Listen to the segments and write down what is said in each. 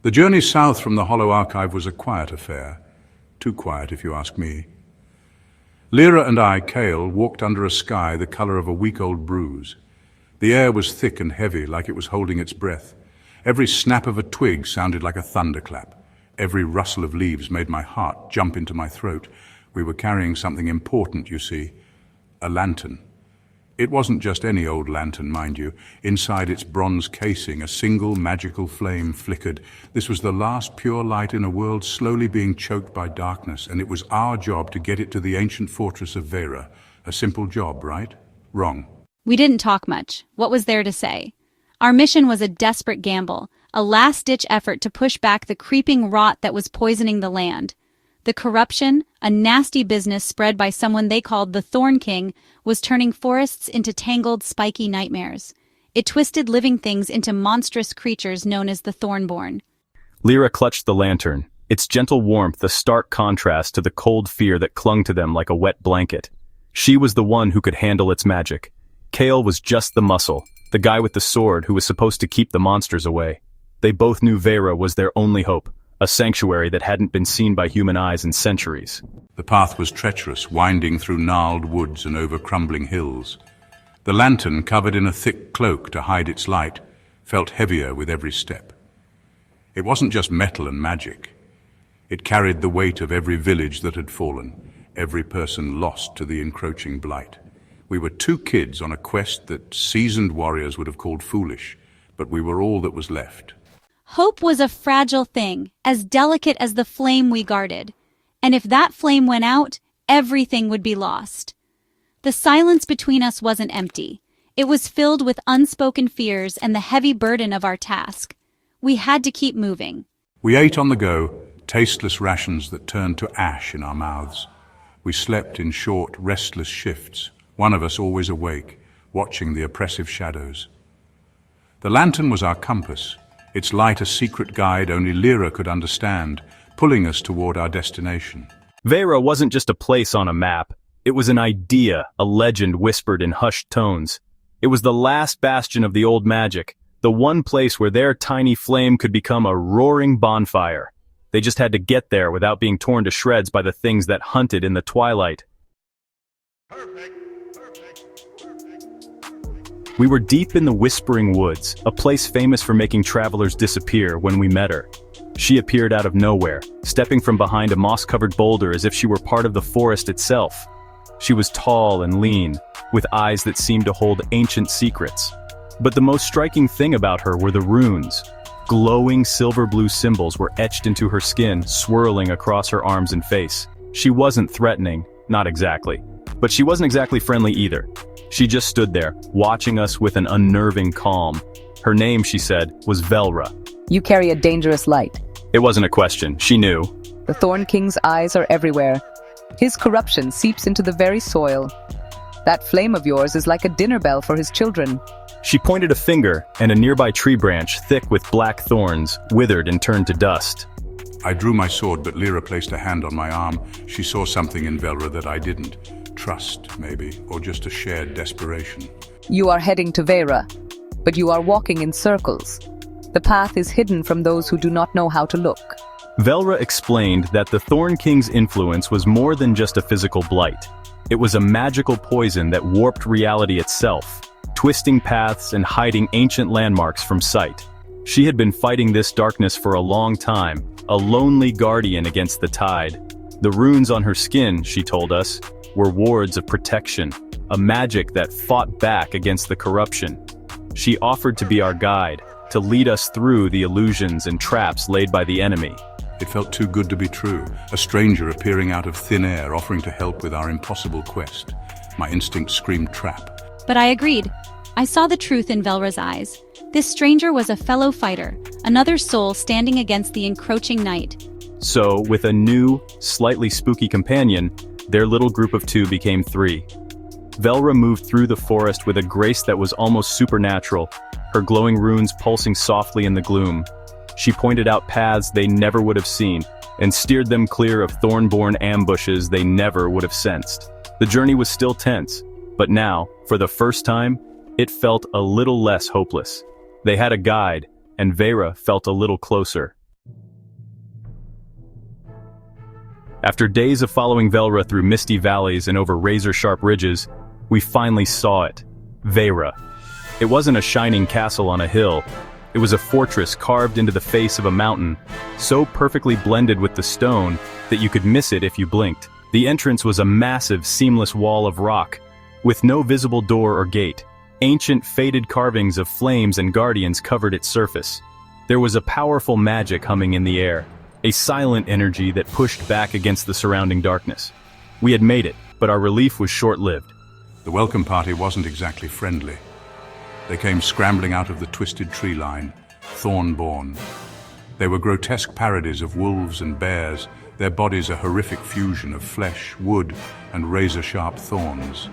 The journey south from the Hollow Archive was a quiet affair. Too quiet, if you ask me. Lira and I, Kael, walked under a sky the color of a week-old bruise. The air was thick and heavy, like it was holding its breath. Every snap of a twig sounded like a thunderclap. Every rustle of leaves made my heart jump into my throat. We were carrying something important, you see. A lantern. It wasn't just any old lantern, mind you. Inside its bronze casing, a single magical flame flickered. This was the last pure light in a world slowly being choked by darkness, and it was our job to get it to the ancient fortress of Veyra. A simple job, right? Wrong. We didn't talk much. What was there to say? Our mission was a desperate gamble, a last-ditch effort to push back the creeping rot that was poisoning the land. The corruption, a nasty business spread by someone they called the Thorn King, was turning forests into tangled, spiky nightmares. It twisted living things into monstrous creatures known as the Thornborn. Lira clutched the lantern, its gentle warmth a stark contrast to the cold fear that clung to them like a wet blanket. She was the one who could handle its magic. Kael was just the muscle, the guy with the sword who was supposed to keep the monsters away. They both knew Veyra was their only hope, a sanctuary that hadn't been seen by human eyes in centuries. The path was treacherous, winding through gnarled woods and over crumbling hills. The lantern, covered in a thick cloak to hide its light, felt heavier with every step. It wasn't just metal and magic. It carried the weight of every village that had fallen, every person lost to the encroaching blight. We were two kids on a quest that seasoned warriors would have called foolish, but we were all that was left. Hope was a fragile thing, as delicate as the flame we guarded. And if that flame went out, everything would be lost. The silence between us wasn't empty. It was filled with unspoken fears and the heavy burden of our task. We had to keep moving. We ate on the go, tasteless rations that turned to ash in our mouths. We slept in short, restless shifts, one of us always awake, watching the oppressive shadows. The lantern was our compass, its light a secret guide only Lira could understand, pulling us toward our destination. Veyra wasn't just a place on a map. It was an idea, a legend whispered in hushed tones. It was the last bastion of the old magic, the one place where their tiny flame could become a roaring bonfire. They just had to get there without being torn to shreds by the things that hunted in the twilight. We were deep in the Whispering Woods, a place famous for making travelers disappear when we met her. She appeared out of nowhere, stepping from behind a moss-covered boulder as if she were part of the forest itself. She was tall and lean, with eyes that seemed to hold ancient secrets. But the most striking thing about her were the runes. Glowing silver-blue symbols were etched into her skin, swirling across her arms and face. She wasn't threatening, not exactly. But she wasn't exactly friendly either. She just stood there, watching us with an unnerving calm. Her name, she said, was Veyra. You carry a dangerous light. It wasn't a question, she knew. The Thorn King's eyes are everywhere. His corruption seeps into the very soil. That flame of yours is like a dinner bell for his children. She pointed a finger, and a nearby tree branch, thick with black thorns, withered and turned to dust. I drew my sword, but Lira placed a hand on my arm. She saw something in Veyra that I didn't. Trust, maybe, or just a shared desperation. You are heading to Veyra, but you are walking in circles. The path is hidden from those who do not know how to look. Veyra explained that the Thorn King's influence was more than just a physical blight. It was a magical poison that warped reality itself, twisting paths and hiding ancient landmarks from sight. She had been fighting this darkness for a long time, a lonely guardian against the tide. The runes on her skin, she told us, were wards of protection, a magic that fought back against the corruption. She offered to be our guide, to lead us through the illusions and traps laid by the enemy. It felt too good to be true, a stranger appearing out of thin air offering to help with our impossible quest. My instinct screamed trap. But I agreed. I saw the truth in Veyra's eyes. This stranger was a fellow fighter, another soul standing against the encroaching night. So, with a new, slightly spooky companion, their little group of two became three. Veyra moved through the forest with a grace that was almost supernatural, her glowing runes pulsing softly in the gloom. She pointed out paths they never would have seen, and steered them clear of thorn-born ambushes they never would have sensed. The journey was still tense, but now, for the first time, it felt a little less hopeless. They had a guide, and Veyra felt a little closer. After days of following Veyra through misty valleys and over razor-sharp ridges, we finally saw it. Veyra. It wasn't a shining castle on a hill. It was a fortress carved into the face of a mountain, so perfectly blended with the stone that you could miss it if you blinked. The entrance was a massive, seamless wall of rock, with no visible door or gate. Ancient, faded carvings of flames and guardians covered its surface. There was a powerful magic humming in the air, a silent energy that pushed back against the surrounding darkness. We had made it, but our relief was short-lived. The welcome party wasn't exactly friendly. They came scrambling out of the twisted tree line, thorn-born. They were grotesque parodies of wolves and bears, their bodies a horrific fusion of flesh, wood, and razor-sharp thorns.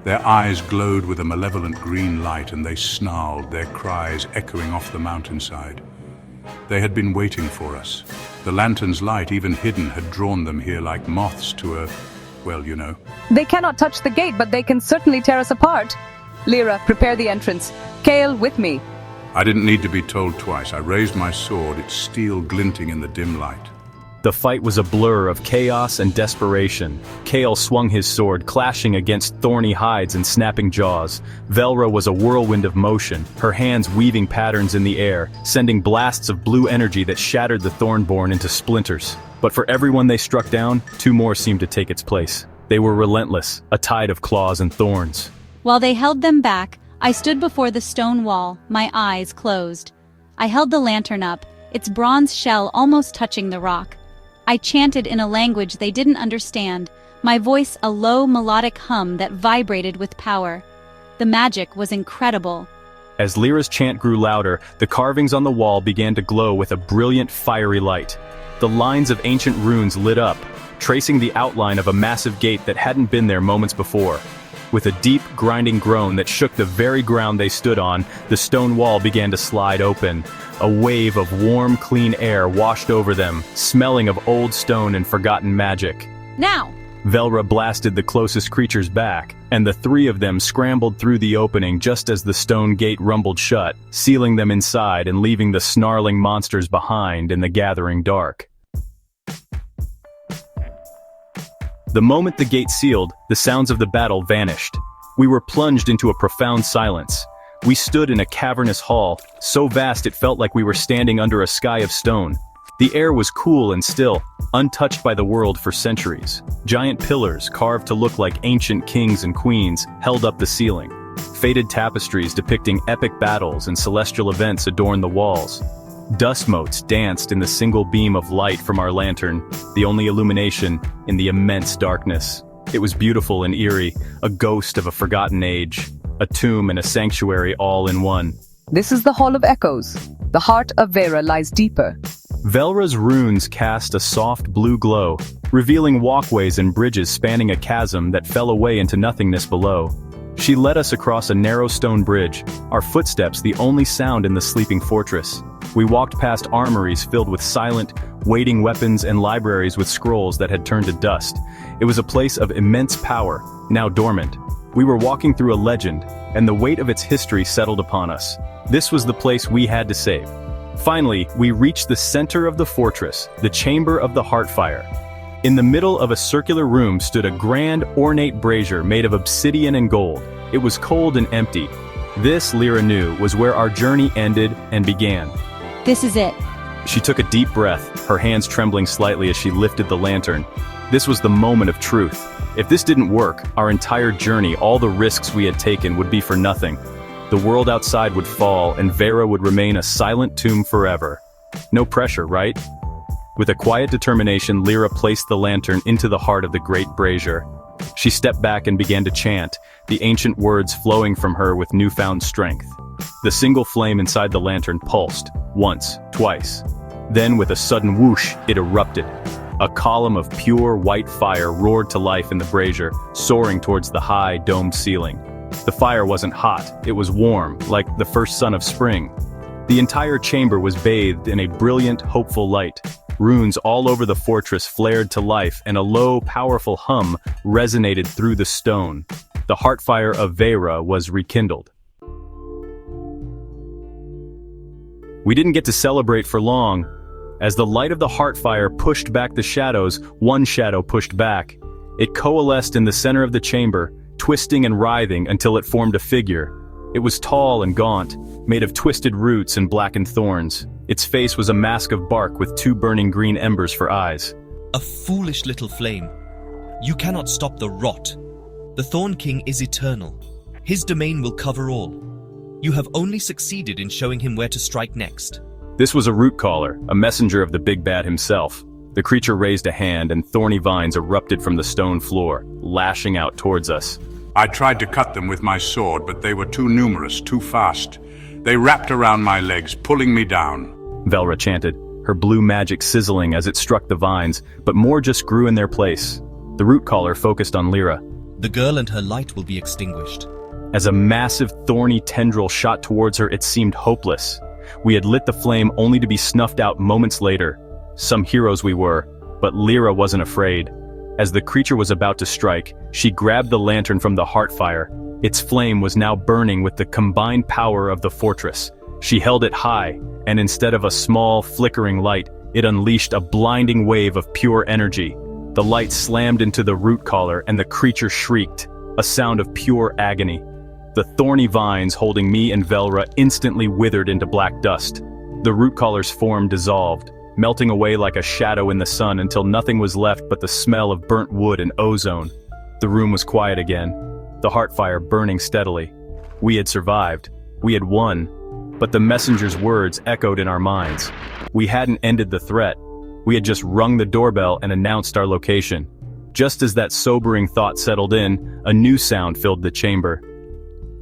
Their eyes glowed with a malevolent green light, and they snarled, their cries echoing off the mountainside. They had been waiting for us. The lantern's light, even hidden, had drawn them here like moths to a, well, you know. They cannot touch the gate, but they can certainly tear us apart. Lyra, prepare the entrance. Kael, with me. I didn't need to be told twice. I raised my sword, its steel glinting in the dim light. The fight was a blur of chaos and desperation. Kael swung his sword, clashing against thorny hides and snapping jaws. Veyra was a whirlwind of motion, her hands weaving patterns in the air, sending blasts of blue energy that shattered the Thornborn into splinters. But for everyone they struck down, two more seemed to take its place. They were relentless, a tide of claws and thorns. While they held them back, I stood before the stone wall, my eyes closed. I held the lantern up, its bronze shell almost touching the rock. I chanted in a language they didn't understand, my voice a low melodic hum that vibrated with power. The magic was incredible. As Lyra's chant grew louder, the carvings on the wall began to glow with a brilliant fiery light. The lines of ancient runes lit up, tracing the outline of a massive gate that hadn't been there moments before. With a deep, grinding groan that shook the very ground they stood on, the stone wall began to slide open. A wave of warm, clean air washed over them, smelling of old stone and forgotten magic. Now! Veyra blasted the closest creatures back, and the three of them scrambled through the opening just as the stone gate rumbled shut, sealing them inside and leaving the snarling monsters behind in the gathering dark. The moment the gate sealed, the sounds of the battle vanished. We were plunged into a profound silence. We stood in a cavernous hall, so vast it felt like we were standing under a sky of stone. The air was cool and still, untouched by the world for centuries. Giant pillars, carved to look like ancient kings and queens, held up the ceiling. Faded tapestries depicting epic battles and celestial events adorned the walls. Dust motes danced in the single beam of light from our lantern, the only illumination in the immense darkness. It was beautiful and eerie, a ghost of a forgotten age, a tomb and a sanctuary all in one. This is the Hall of Echoes. The heart of Veyra lies deeper. Veyra's runes cast a soft blue glow, revealing walkways and bridges spanning a chasm that fell away into nothingness below. She led us across a narrow stone bridge, our footsteps the only sound in the sleeping fortress. We walked past armories filled with silent, waiting weapons and libraries with scrolls that had turned to dust. It was a place of immense power, now dormant. We were walking through a legend, and the weight of its history settled upon us. This was the place we had to save. Finally, we reached the center of the fortress, the chamber of the Heartfire. In the middle of a circular room stood a grand, ornate brazier made of obsidian and gold. It was cold and empty. This, Lira knew, was where our journey ended and began. This is it. She took a deep breath, her hands trembling slightly as she lifted the lantern. This was the moment of truth. If this didn't work, our entire journey, all the risks we had taken, would be for nothing. The world outside would fall, and Veyra would remain a silent tomb forever. No pressure, right? With a quiet determination, Lira placed the lantern into the heart of the great brazier. She stepped back and began to chant, the ancient words flowing from her with newfound strength. The single flame inside the lantern pulsed, once, twice. Then, with a sudden whoosh, it erupted. A column of pure white fire roared to life in the brazier, soaring towards the high, domed ceiling. The fire wasn't hot, it was warm, like the first sun of spring. The entire chamber was bathed in a brilliant, hopeful light. Runes all over the fortress flared to life, and a low, powerful hum resonated through the stone. The Heartfire of Veyra was rekindled. We didn't get to celebrate for long. As the light of the Heartfire pushed back the shadows, one shadow pushed back. It coalesced in the center of the chamber, twisting and writhing until it formed a figure. It was tall and gaunt, made of twisted roots and blackened thorns. Its face was a mask of bark with two burning green embers for eyes. A foolish little flame. You cannot stop the rot. The Thorn King is eternal. His domain will cover all. You have only succeeded in showing him where to strike next. This was a Rootcaller, a messenger of the Big Bad himself. The creature raised a hand and thorny vines erupted from the stone floor, lashing out towards us. I tried to cut them with my sword, but they were too numerous, too fast. They wrapped around my legs, pulling me down. Veyra chanted, her blue magic sizzling as it struck the vines, but more just grew in their place. The Rootcaller focused on Lira. The girl and her light will be extinguished. As a massive thorny tendril shot towards her, it seemed hopeless. We had lit the flame only to be snuffed out moments later. Some heroes we were, but Lira wasn't afraid. As the creature was about to strike, she grabbed the lantern from the Heartfire. Its flame was now burning with the combined power of the fortress. She held it high, and instead of a small, flickering light, it unleashed a blinding wave of pure energy. The light slammed into the Rootcaller and the creature shrieked, a sound of pure agony. The thorny vines holding me and Veyra instantly withered into black dust. The Rootcaller's form dissolved, melting away like a shadow in the sun until nothing was left but the smell of burnt wood and ozone. The room was quiet again, the Heartfire burning steadily. We had survived. We had won. But the messenger's words echoed in our minds. We hadn't ended the threat. We had just rung the doorbell and announced our location. Just as that sobering thought settled in, a new sound filled the chamber.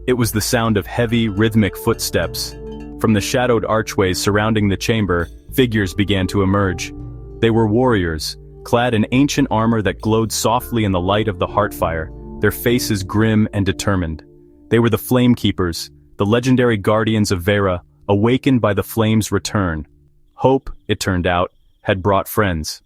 It was the sound of heavy, rhythmic footsteps. From the shadowed archways surrounding the chamber, figures began to emerge. They were warriors, clad in ancient armor that glowed softly in the light of the Heartfire, their faces grim and determined. They were the Flamekeepers, the legendary guardians of Veyra, awakened by the flame's return. Hope, it turned out, had brought friends.